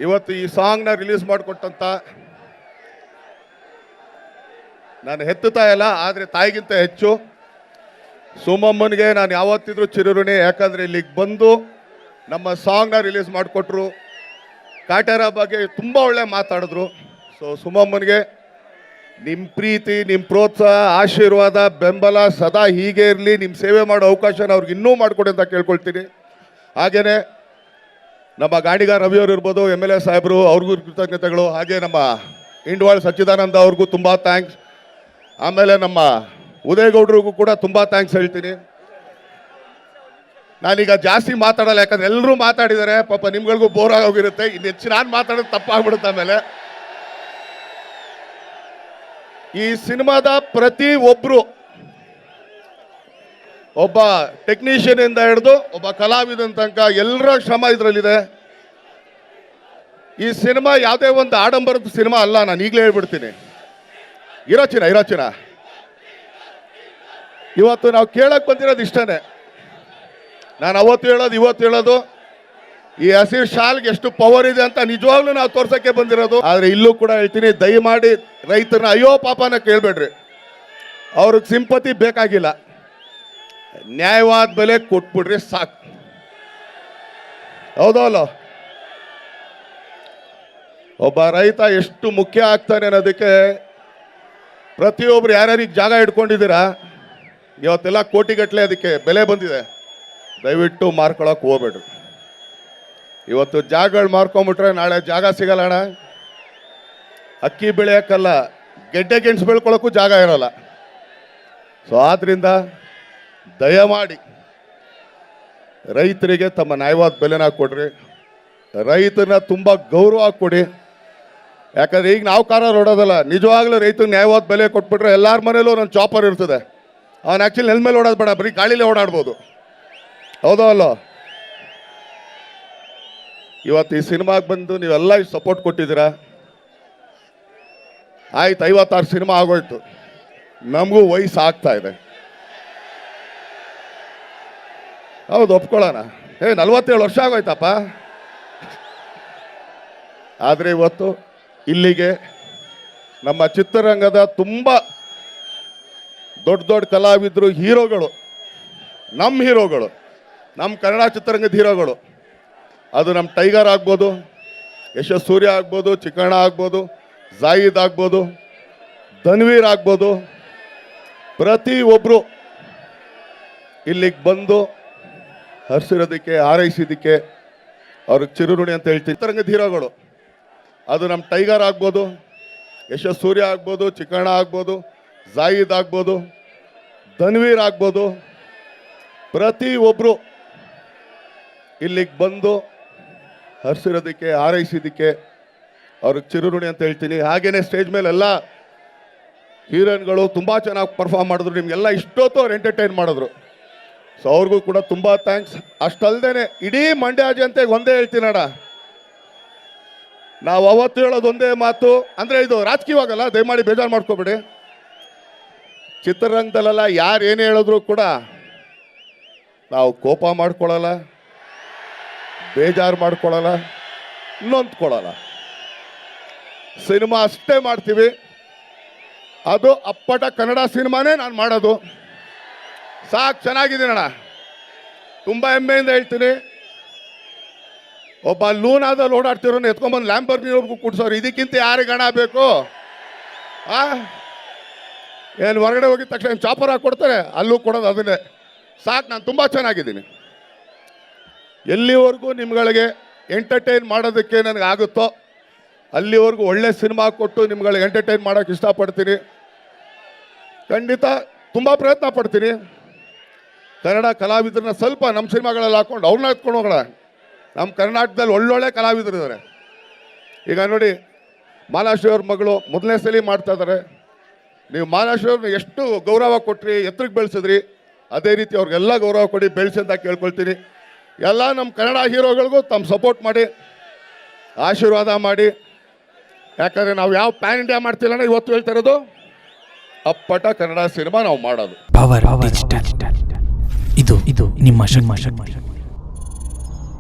ಇವತ್ತು ಈ ಸಾಂಗ್ನ ರಿಲೀಸ್ ಮಾಡಿಕೊಟ್ಟಂತ ನಾನು ಹೆತ್ತ ತಾಯಲ್ಲ, ಆದರೆ ತಾಯಿಗಿಂತ ಹೆಚ್ಚು ಸುಮಮ್ಮನಿಗೆ ನಾನು ಯಾವತ್ತಿದ್ರೂ ಚಿರಋಣಿ. ಯಾಕಂದರೆ ಇಲ್ಲಿಗೆ ಬಂದು ನಮ್ಮ ಸಾಂಗ್ನ ರಿಲೀಸ್ ಮಾಡಿಕೊಟ್ರು. ಕಾಟೇರ ಬಗ್ಗೆ ತುಂಬ ಒಳ್ಳೆ ಮಾತಾಡಿದ್ರು. ಸೊ ಸುಮಮ್ಮನಿಗೆ ನಿಮ್ಮ ಪ್ರೀತಿ, ನಿಮ್ಮ ಪ್ರೋತ್ಸಾಹ, ಆಶೀರ್ವಾದ, ಬೆಂಬಲ ಸದಾ ಹೀಗೆ ಇರಲಿ. ನಿಮ್ಮ ಸೇವೆ ಮಾಡೋ ಅವಕಾಶನ ಅವ್ರಿಗೆ ಇನ್ನೂ ಮಾಡಿಕೊಡಿ ಅಂತ ಕೇಳ್ಕೊಳ್ತೀನಿ. ಹಾಗೆಯೇ ನಮ್ಮ ಗಾಣಿಗ ರವಿಯವರು ಇರ್ಬೋದು, MLA ಸಾಹೇಬರು, ಅವ್ರಿಗೂ ಕೃತಜ್ಞತೆಗಳು. ಹಾಗೆ ನಮ್ಮ ಇಂಡ್ವಾಳ್ ಸಚ್ಚಿದಾನಂದ ಅವ್ರಿಗೂ ತುಂಬ ಥ್ಯಾಂಕ್ಸ್. ಆಮೇಲೆ ನಮ್ಮ ಉದಯಗೌಡರಿಗೂ ಕೂಡ ತುಂಬ ಥ್ಯಾಂಕ್ಸ್ ಹೇಳ್ತೀನಿ. ನಾನೀಗ ಜಾಸ್ತಿ ಮಾತಾಡಲ್ಲ, ಯಾಕಂದ್ರೆ ಎಲ್ಲರೂ ಮಾತಾಡಿದ್ದಾರೆ. ಪಾಪ ನಿಮ್ಗಳಿಗೂ ಬೋರ್ ಆಗೋಗಿರುತ್ತೆ. ಇನ್ನು ಹೆಚ್ಚು ನಾನು ಮಾತಾಡೋದು ತಪ್ಪಾಗ್ಬಿಡುತ್ತೆ. ಆಮೇಲೆ ಈ ಸಿನಿಮಾದ ಪ್ರತಿ ಒಬ್ಬರು, ಒಬ್ಬ ಟೆಕ್ನಿಷಿಯನ್ ಇಂದ ಹಿಡಿದು ಒಬ್ಬ ಕಲಾವಿದನ ತನಕ ಎಲ್ಲರ ಶ್ರಮ ಇದರಲ್ಲಿದೆ. ಈ ಸಿನಿಮಾ ಯಾವುದೇ ಒಂದು ಆಡಂಬರದ ಸಿನಿಮಾ ಅಲ್ಲ. ನಾನು ಈಗಲೇ ಹೇಳ್ಬಿಡ್ತೀನಿ. ಇರೋ ಚಿನ್ನ ಇವತ್ತು ನಾವು ಕೇಳಕ್ಕೆ ಬಂದಿರೋದು ಇಷ್ಟನೇ. ನಾನು ಅವತ್ತು ಹೇಳೋದು, ಇವತ್ತು ಹೇಳೋದು, ಈ ಹಸಿರು ಶಾಲ್ಗೆ ಎಷ್ಟು ಪವರ್ ಇದೆ ಅಂತ ನಿಜವಾಗ್ಲೂ ನಾವು ತೋರ್ಸಕ್ಕೆ ಬಂದಿರೋದು. ಆದರೆ ಇಲ್ಲೂ ಕೂಡ ಹೇಳ್ತೀನಿ, ದಯಮಾಡಿ ರೈತರನ್ನ ಅಯ್ಯೋ ಪಾಪನ ಕೇಳಬೇಡ್ರಿ. ಅವ್ರಿಗೆ ಸಿಂಪತಿ ಬೇಕಾಗಿಲ್ಲ, ನ್ಯಾಯವಾದ ಬೆಲೆ ಕೊಟ್ಬಿಡ್ರಿ ಸಾಕು. ಹೌದಲ್ಲ? ಒಬ್ಬ ರೈತ ಎಷ್ಟು ಮುಖ್ಯ ಆಗ್ತಾನೆ ಅನ್ನೋದಕ್ಕೆ ಪ್ರತಿಯೊಬ್ರು ಯಾರ್ಯಾರಿಗೆ ಜಾಗ ಇಟ್ಕೊಂಡಿದ್ದೀರಾ, ಇವತ್ತೆಲ್ಲ ಕೋಟಿಗಟ್ಟಲೆ ಅದಕ್ಕೆ ಬೆಲೆ ಬಂದಿದೆ. ದಯವಿಟ್ಟು ಮಾರ್ಕೊಳಕ್ಕೆ ಹೋಗ್ಬೇಡ್ರಿ. ಇವತ್ತು ಜಾಗಗಳು ಮಾರ್ಕೊಂಬಿಟ್ರೆ ನಾಳೆ ಜಾಗ ಸಿಗಲ್ಲ ಅಣ್ಣ. ಅಕ್ಕಿ ಬೆಳೆಯೋಕ್ಕಲ್ಲ, ಗೆಡ್ಡೆ ಗೆಣಸು ಬೆಳ್ಕೊಳ್ಳೋಕ್ಕೂ ಜಾಗ ಇರೋಲ್ಲ. ಸೊ ಆದ್ದರಿಂದ ದಯಮಾಡಿ ರೈತರಿಗೆ ತಮ್ಮ ನ್ಯಾಯವಾದ ಬೆಲೆನ ಕೊಡ್ರಿ. ರೈತನ ತುಂಬ ಗೌರವ ಕೊಡಿ. ಯಾಕಂದ್ರೆ ಈಗ ನಾವು ಕಾರ ಓಡೋದಲ್ಲ, ನಿಜವಾಗ್ಲೂ ರೈತನ ನ್ಯಾಯವಾದ ಬೆಲೆ ಕೊಟ್ಬಿಟ್ರೆ ಎಲ್ಲರ ಮನೇಲೂ ಒಂದೊಂದು ಚಾಪರ್ ಇರ್ತದೆ. ಅವನು ಆ್ಯಕ್ಚುಲಿ ನೆಲ ಮೇಲೆ ಓಡೋದು ಬೇಡ, ಬರೀ ಗಾಳಿಲೇ ಓಡಾಡ್ಬೋದು. ಹೌದೋ ಅಲ್ಲೋ? ಇವತ್ತು ಈ ಸಿನಿಮಾಗೆ ಬಂದು ನೀವೆಲ್ಲ ಇಷ್ಟು ಸಪೋರ್ಟ್ ಕೊಟ್ಟಿದ್ದೀರಾ. ಆಯ್ತು, 56 ಸಿನಿಮಾ ಆಗೋಯ್ತು. ನಮಗೂ ವಯಸ್ಸು ಆಗ್ತಾ ಇದೆ. ಹೌದು, ಒಪ್ಕೊಳ್ಳೋಣ. 47 ವರ್ಷ ಆಗೋಯ್ತಪ್ಪ. ಆದರೆ ಇವತ್ತು ಇಲ್ಲಿಗೆ ನಮ್ಮ ಚಿತ್ರರಂಗದ ತುಂಬ ದೊಡ್ಡ ದೊಡ್ಡ ಕಲಾವಿದರು, ಹೀರೋಗಳು, ನಮ್ಮ ಕನ್ನಡ ಚಿತ್ರರಂಗದ ಹೀರೋಗಳು, ಅದು ನಮ್ಮ ಟೈಗರ್ ಆಗ್ಬೋದು, ಯಶಸ್ ಸೂರ್ಯ ಆಗ್ಬೋದು, ಚಿಕ್ಕಣ್ಣ ಆಗ್ಬೋದು, ಜಾಹಿದ್ ಆಗ್ಬೋದು, ಧನ್ವೀರ್ ಆಗ್ಬೋದು, ಪ್ರತಿಯೊಬ್ಬರು ಇಲ್ಲಿಗೆ ಬಂದು ಹರಿಸಿರೋದಕ್ಕೆ, ಹಾರೈಸಿದ್ದಕ್ಕೆ ಅವ್ರಿಗೆ ಚಿರಋಣಿ ಅಂತ ಹೇಳ್ತೀನಿ. ಚಿತ್ರರಂಗದ ಹೀರೋಗಳು, ಅದು ನಮ್ಮ ಟೈಗರ್ ಆಗ್ಬೋದು, ಯಶಸ್ ಸೂರ್ಯ ಆಗ್ಬೋದು, ಚಿಕ್ಕಣ್ಣ ಆಗ್ಬೋದು, ಜಾಹಿದ್ ಆಗ್ಬೋದು, ಧನ್ವೀರ್ ಆಗ್ಬೋದು, ಪ್ರತಿಯೊಬ್ಬರು ಇಲ್ಲಿಗೆ ಬಂದು ಹರಿಸಿರೋದಕ್ಕೆ, ಹಾರೈಸಿದ್ದಕ್ಕೆ ಅವ್ರಿಗೆ ಚಿರಋಣಿ ಅಂತ ಹೇಳ್ತೀನಿ. ಹಾಗೆಯೇ ಸ್ಟೇಜ್ ಮೇಲೆ ಎಲ್ಲ ಹೀರೋಯಿನ್ಗಳು ತುಂಬ ಚೆನ್ನಾಗಿ ಪರ್ಫಾರ್ಮ್ ಮಾಡಿದ್ರು. ನಿಮಗೆಲ್ಲ ಇಷ್ಟೊತ್ತು ಅವ್ರು ಎಂಟರ್ಟೈನ್ ಮಾಡಿದ್ರು. ಸೊ ಅವ್ರಿಗೂ ಕೂಡ ತುಂಬ ಥ್ಯಾಂಕ್ಸ್. ಅಷ್ಟಲ್ದೇ ಇಡೀ ಮಂಡ್ಯ ಜನತೆಗೆ ಒಂದೇ ಹೇಳ್ತೀನಣ್ಣ, ನಾವು ಅವತ್ತು ಹೇಳೋದು ಒಂದೇ ಮಾತು. ಅಂದರೆ ಇದು ರಾಜಕೀಯವಾಗಲ್ಲ, ದಯಮಾಡಿ ಬೇಜಾರು ಮಾಡ್ಕೋಬೇಡಿ. ಚಿತ್ರರಂಗದಲ್ಲೆಲ್ಲ ಯಾರು ಏನೇ ಹೇಳಿದ್ರು ಕೂಡ ನಾವು ಕೋಪ ಮಾಡ್ಕೊಳ್ಳಲ್ಲ, ಬೇಜಾರು ಮಾಡ್ಕೊಳ್ಳಲ್ಲ, ನೊಂದ್ಕೊಳ್ಳಲ್ಲ. ಸಿನಿಮಾ ಅಷ್ಟೇ ಮಾಡ್ತೀವಿ. ಅದು ಅಪ್ಪಟ ಕನ್ನಡ ಸಿನಿಮಾನೇ ನಾನು ಮಾಡೋದು. ಸಾಕು, ಚೆನ್ನಾಗಿದ್ದೀನಣ್ಣ. ತುಂಬ ಹೆಮ್ಮೆಯಿಂದ ಹೇಳ್ತೀನಿ. ಒಬ್ಬ ಲೂನಾದಲ್ಲಿ ಓಡಾಡ್ತಿರೋನು ಎತ್ಕೊಂಡ್ಬಂದು ಲ್ಯಾಂಬರ್ಗಿನಿವರೆಗೂ ಕೂಡ್ಸೋರು. ಇದಕ್ಕಿಂತ ಯಾರಿಗೆ ಹಣ ಬೇಕು? ಏನು ಹೊರಗಡೆ ಹೋಗಿದ ತಕ್ಷಣ ಚಾಪರ್ ಹಾಕಿ ಕೊಡ್ತಾರೆ, ಅಲ್ಲೂ ಕೊಡೋದು ಅದನ್ನೇ. ಸಾಕು, ನಾನು ತುಂಬ ಚೆನ್ನಾಗಿದ್ದೀನಿ. ಎಲ್ಲಿವರೆಗೂ ನಿಮ್ಗಳಿಗೆ ಎಂಟರ್ಟೈನ್ ಮಾಡೋದಕ್ಕೆ ನನಗಾಗುತ್ತೋ ಅಲ್ಲಿವರೆಗೂ ಒಳ್ಳೆ ಸಿನಿಮಾ ಕೊಟ್ಟು ನಿಮ್ಗಳಿಗೆ ಎಂಟರ್ಟೈನ್ ಮಾಡೋಕ್ಕೆ ಇಷ್ಟಪಡ್ತೀನಿ. ಖಂಡಿತ ತುಂಬ ಪ್ರಯತ್ನ ಪಡ್ತೀನಿ. ಕನ್ನಡ ಕಲಾವಿದರನ್ನ ಸ್ವಲ್ಪ ನಮ್ಮ ಸಿನಿಮಾಗಳಲ್ಲಿ ಹಾಕ್ಕೊಂಡು ಅವ್ರನ್ನ ಎತ್ಕೊಂಡು ಹೋಗೋಣ. ನಮ್ಮ ಕರ್ನಾಟಕದಲ್ಲಿ ಒಳ್ಳೊಳ್ಳೆ ಕಲಾವಿದರು ಇದ್ದಾರೆ. ಈಗ ನೋಡಿ, ಮಾಲಾಶ್ರೀ ಅವ್ರ ಮಗಳು ಮೊದಲನೇ ಸಲ ಮಾಡ್ತಾ ಇದ್ದಾರೆ. ನೀವು ಮಾಲಾಶ್ರೀ ಅವ್ರನ್ನ ಎಷ್ಟು ಗೌರವ ಕೊಟ್ರಿ, ಎತ್ತರಕ್ಕೆ ಬೆಳೆಸಿದ್ರಿ, ಅದೇ ರೀತಿ ಅವ್ರಿಗೆಲ್ಲ ಗೌರವ ಕೊಡಿ, ಬೆಳೆಸಿ ಅಂತ ಕೇಳ್ಕೊಳ್ತೀನಿ. ಎಲ್ಲ ನಮ್ಮ ಕನ್ನಡ ಹೀರೋಗಳಿಗೂ ತಮ್ಮ ಸಪೋರ್ಟ್ ಮಾಡಿ, ಆಶೀರ್ವಾದ ಮಾಡಿ. ಯಾಕಂದರೆ ನಾವು ಯಾವ ಪ್ಯಾನ್ ಇಂಡಿಯಾ ಮಾಡ್ತಿಲ್ಲ, ಇವತ್ತು ಹೇಳ್ತಾ ಇರೋದು ಅಪ್ಪಟ ಕನ್ನಡ ಸಿನಿಮಾ ನಾವು ಮಾಡೋದು. ಪವರ್ ಡಿಜಿಟಲ್, ಇದು ನಿಮ್ಮ ಶಕ್ತಿ.